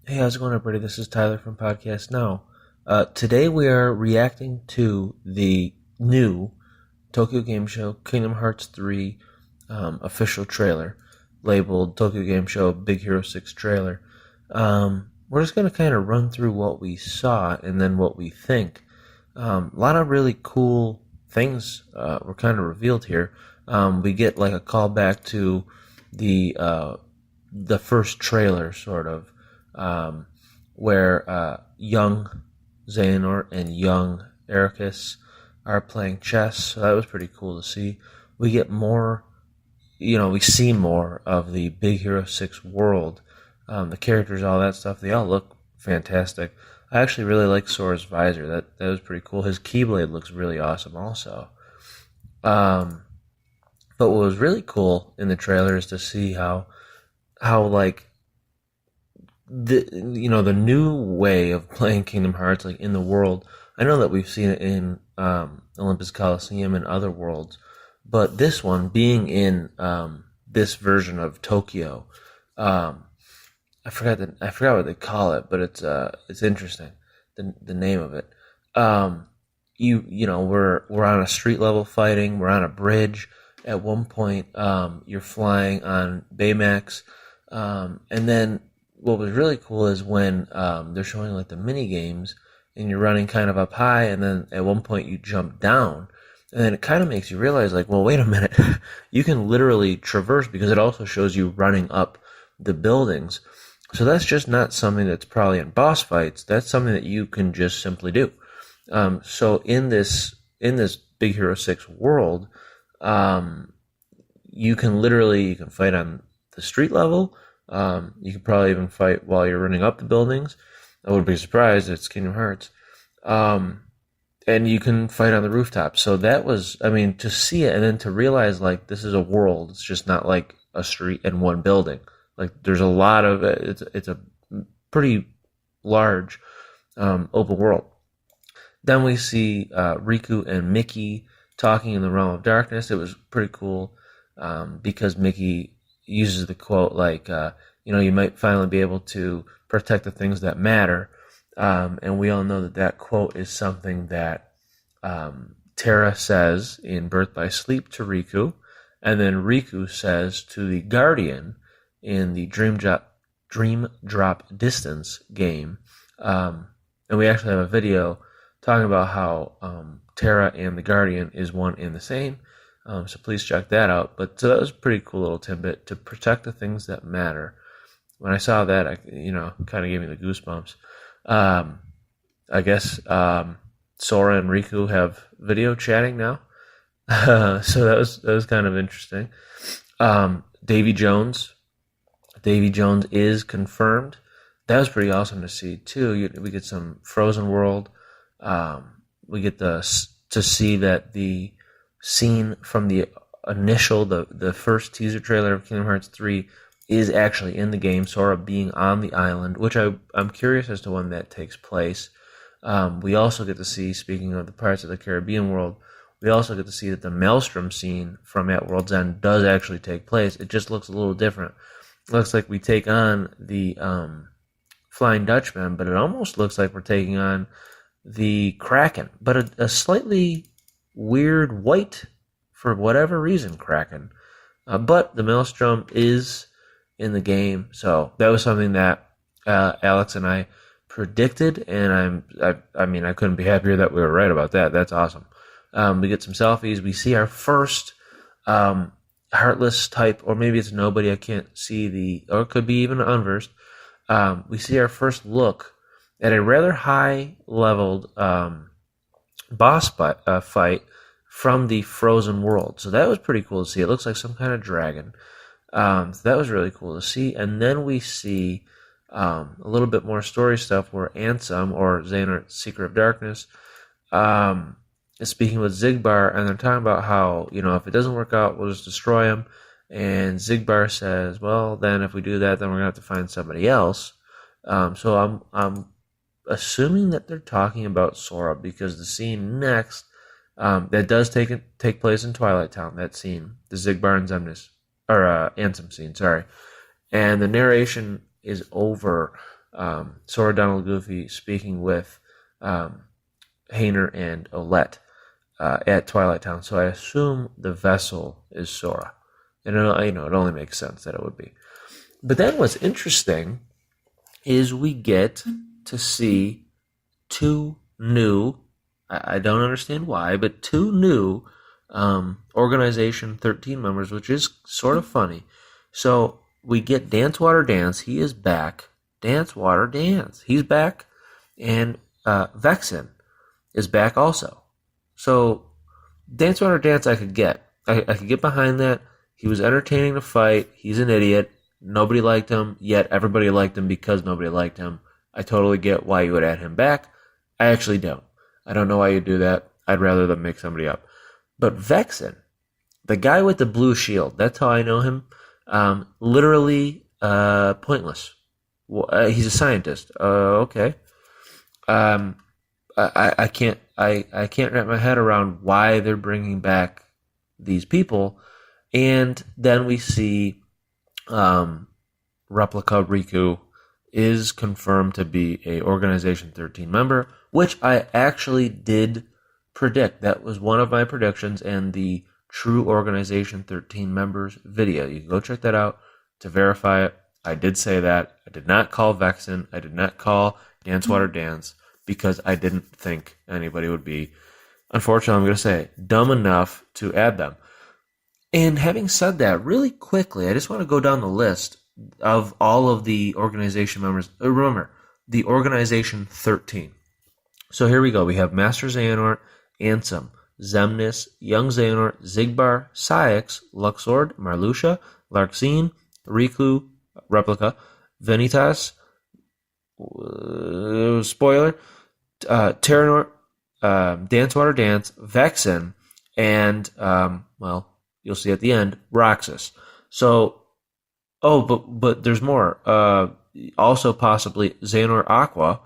Hey, how's it going, everybody? This is Tyler from Podcast Now. Today we are reacting to the new Tokyo Game Show Kingdom Hearts 3 official trailer, labeled Tokyo Game Show Big Hero 6 trailer. We're just going to kind of run through what we saw and then what we think. A lot of really cool things were kind of revealed here. We get like a callback to the uh, the first trailer, sort of, um, where young Xehanort and young Ericus are playing chess. So that was pretty cool to see. We get more, we see more of the Big Hero 6 world. The characters, all that stuff, they all look fantastic. I actually really like Sora's visor. That was pretty cool. His Keyblade looks really awesome also. Um, but what was really cool in the trailer is to see how like the new way of playing Kingdom Hearts, like in the world. I know that we've seen it in Olympus Coliseum and other worlds, but this one being in this version of Tokyo, um, I forgot what they call it, but it's interesting, the name of it. Um, we're on a street level fighting. We're on a bridge. At one point, you're flying on Baymax, and then what was really cool is when they're showing like the mini games, and you're running kind of up high, and then at one point you jump down, and then it kind of makes you realize, like, well, wait a minute, you can literally traverse, because it also shows you running up the buildings. So that's just not something that's probably in boss fights. That's something that you can just simply do. So in this Big Hero 6 world, um, you can fight on the street level. You could probably even fight while you're running up the buildings. I would be surprised. It's Kingdom Hearts. Um, and you can fight on the rooftop. So that was, I mean, to see it and then to realize, like, this is a world. It's just not like a street and one building. Like, there's a lot of it. It's a pretty large open world. Then we see Riku and Mickey talking in the Realm of Darkness. It was pretty cool, because Mickey uses the quote, like, you might finally be able to protect the things that matter. And we all know that quote is something that Terra says in Birth by Sleep to Riku, and then Riku says to the Guardian in the Dream Drop Distance game. And we actually have a video talking about how Terra and the Guardian is one and the same. So please check that out. But so that was a pretty cool little tidbit, to protect the things that matter. When I saw that, kind of gave me the goosebumps. I guess Sora and Riku have video chatting now. So that was kind of interesting. Davy Jones. Davy Jones is confirmed. That was pretty awesome to see too. We get some Frozen World. We get to see that the scene from the first teaser trailer of Kingdom Hearts 3 is actually in the game, Sora being on the island, which I'm curious as to when that takes place. We also get to see, speaking of the Pirates of the Caribbean world, we also get to see that the Maelstrom scene from At World's End does actually take place. It just looks a little different. It looks like we take on the Flying Dutchman, but it almost looks like we're taking on the Kraken, but a slightly weird white, for whatever reason, Kraken. But the Maelstrom is in the game, so that was something that Alex and I predicted, and I couldn't be happier that we were right about that. That's awesome. We get some selfies. We see our first Heartless type, or maybe it's nobody. I can't see or it could be even unversed. We see our first look at a rather high leveled boss fight from the Frozen world. So that was pretty cool to see. It looks like some kind of dragon. So that was really cool to see. And then we see a little bit more story stuff where Ansem, or Xehanort's Secret of Darkness, is speaking with Zigbar, and they're talking about how, if it doesn't work out, we'll just destroy him. And Zigbar says, well, then if we do that, then we're going to have to find somebody else. So I'm assuming that they're talking about Sora, because the scene next, that does take place in Twilight Town, that scene, the Zigbar and Ansem scene, sorry. And the narration is over Sora, Donald, Goofy speaking with Hayner and Olette at Twilight Town. So I assume the vessel is Sora. And it only makes sense that it would be. But then what's interesting is we get to see two new, I don't understand why, but two new Organization 13 members, which is sort of funny. So we get Dance Water Dance. He is back. Dance Water Dance. He's back. And Vexen is back also. So Dance Water Dance I could get. I could get behind that. He was entertaining to fight. He's an idiot. Nobody liked him, yet everybody liked him because nobody liked him. I totally get why you would add him back. I actually don't. I don't know why you do that. I'd rather them make somebody up. But Vexen, the guy with the blue shield, that's how I know him. Literally pointless. He's a scientist. Okay. I can't wrap my head around why they're bringing back these people. And then we see Replica Riku is confirmed to be a Organization 13 member, which I actually did predict. That was one of my predictions in the True Organization 13 members video. You can go check that out to verify it. I did say that. I did not call Vexen. I did not call Dance Water Dance because I didn't think anybody would be, unfortunately, I'm going to say, dumb enough to add them. And having said that, really quickly, I just want to go down the list of all of the organization members. Remember, the Organization 13. So here we go. We have Master Xehanort, Ansem, Xemnas, Young Xehanort, Xigbar, Saix, Luxord, Marluxia, Larxene, Riku, Replica, Vanitas, spoiler, Terranort, Dance Water Dance, Vexen, and, you'll see at the end, Roxas. So, but there's more. Also possibly Xehanort Aqua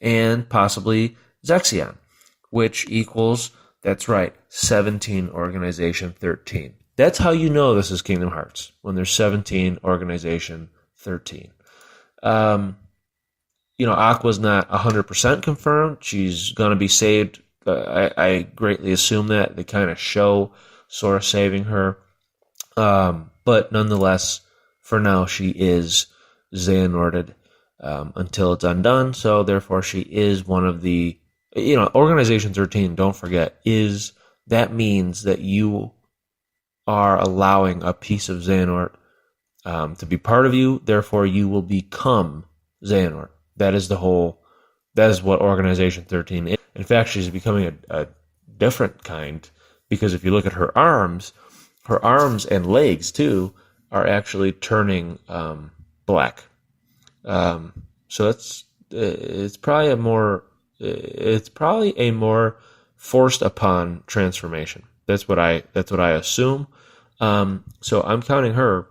and possibly Zexion, which equals, that's right, 17 Organization 13. That's how you know this is Kingdom Hearts, when there's 17 Organization 13. Aqua's not 100% confirmed. She's going to be saved. I greatly assume that. They kind of show Sora saving her. But nonetheless, for now, she is Xehanorted until it's undone. So therefore, she is one of the, Organization 13, don't forget, that means that you are allowing a piece of Xehanort to be part of you. Therefore, you will become Xehanort. That is what Organization 13 is. In fact, she's becoming a different kind, because if you look at her arms and legs too are actually turning black. So it's probably a more forced upon transformation. That's what I assume. So I'm counting her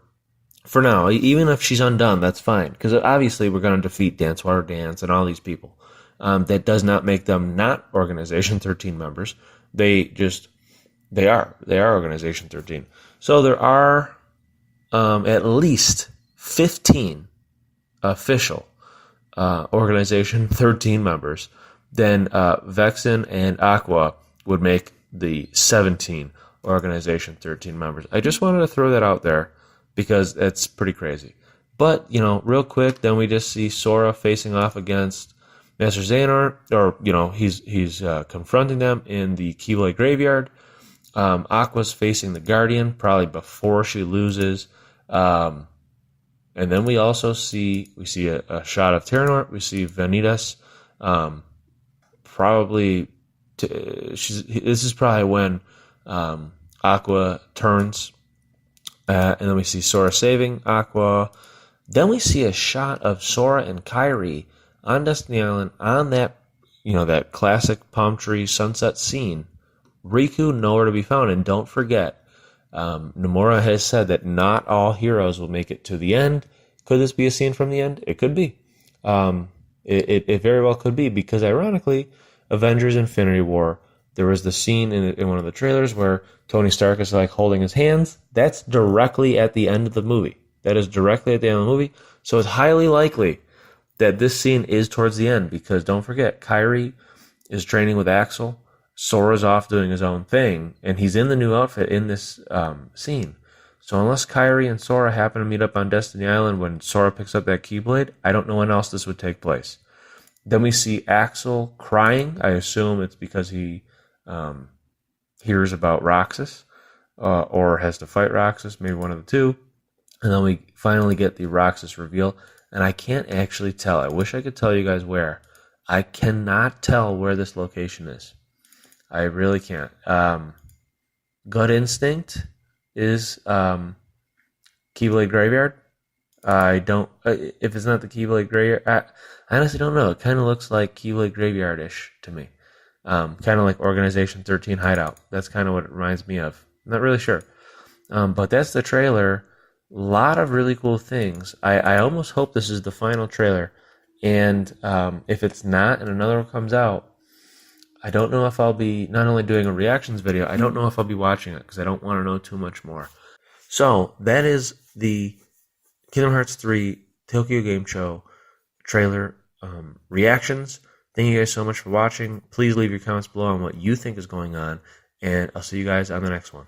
for now. Even if she's undone, that's fine, because obviously we're going to defeat Dance Water Dance and all these people. That does not make them not Organization 13 members. They are Organization 13. So there are at least 15 official Organization 13 members. Then Vexen and Aqua would make the 17 Organization 13 members. I just wanted to throw that out there because it's pretty crazy. But, real quick, then we just see Sora facing off against Master Xehanort, or, he's confronting them in the Keyblade Graveyard. Aqua's facing the Guardian, probably before she loses. And then we also see a shot of Terranort. We see Vanitas. This is probably when Aqua turns. And then we see Sora saving Aqua. Then we see a shot of Sora and Kairi on Destiny Island on that, that classic palm tree sunset scene. Riku nowhere to be found. And don't forget, Nomura has said that not all heroes will make it to the end. Could this be a scene from the end? It could be. It very well could be, because ironically, Avengers Infinity War, there was the scene in one of the trailers where Tony Stark is like holding his hands. That's directly at the end of the movie. That is directly at the end of the movie. So it's highly likely that this scene is towards the end, because don't forget, Kyrie is training with Axel. Sora's off doing his own thing, and he's in the new outfit in this scene. So unless Kyrie and Sora happen to meet up on Destiny Island when Sora picks up that Keyblade, I don't know when else this would take place. Then we see Axel crying. I assume it's because he hears about Roxas, or has to fight Roxas, maybe one of the two. And then we finally get the Roxas reveal, and I can't actually tell. I wish I could tell you guys where. I cannot tell where this location is. I really can't. Gut instinct is Keyblade Graveyard. I don't. If it's not the Keyblade Graveyard, I honestly don't know. It kind of looks like Keyblade Graveyard-ish to me. Kind of like Organization 13 Hideout. That's kind of what it reminds me of. I'm not really sure. But that's the trailer. A lot of really cool things. I almost hope this is the final trailer. And if it's not and another one comes out, I don't know if I'll be not only doing a reactions video, I don't know if I'll be watching it because I don't want to know too much more. So that is the Kingdom Hearts 3 Tokyo Game Show trailer reactions. Thank you guys so much for watching. Please leave your comments below on what you think is going on, and I'll see you guys on the next one.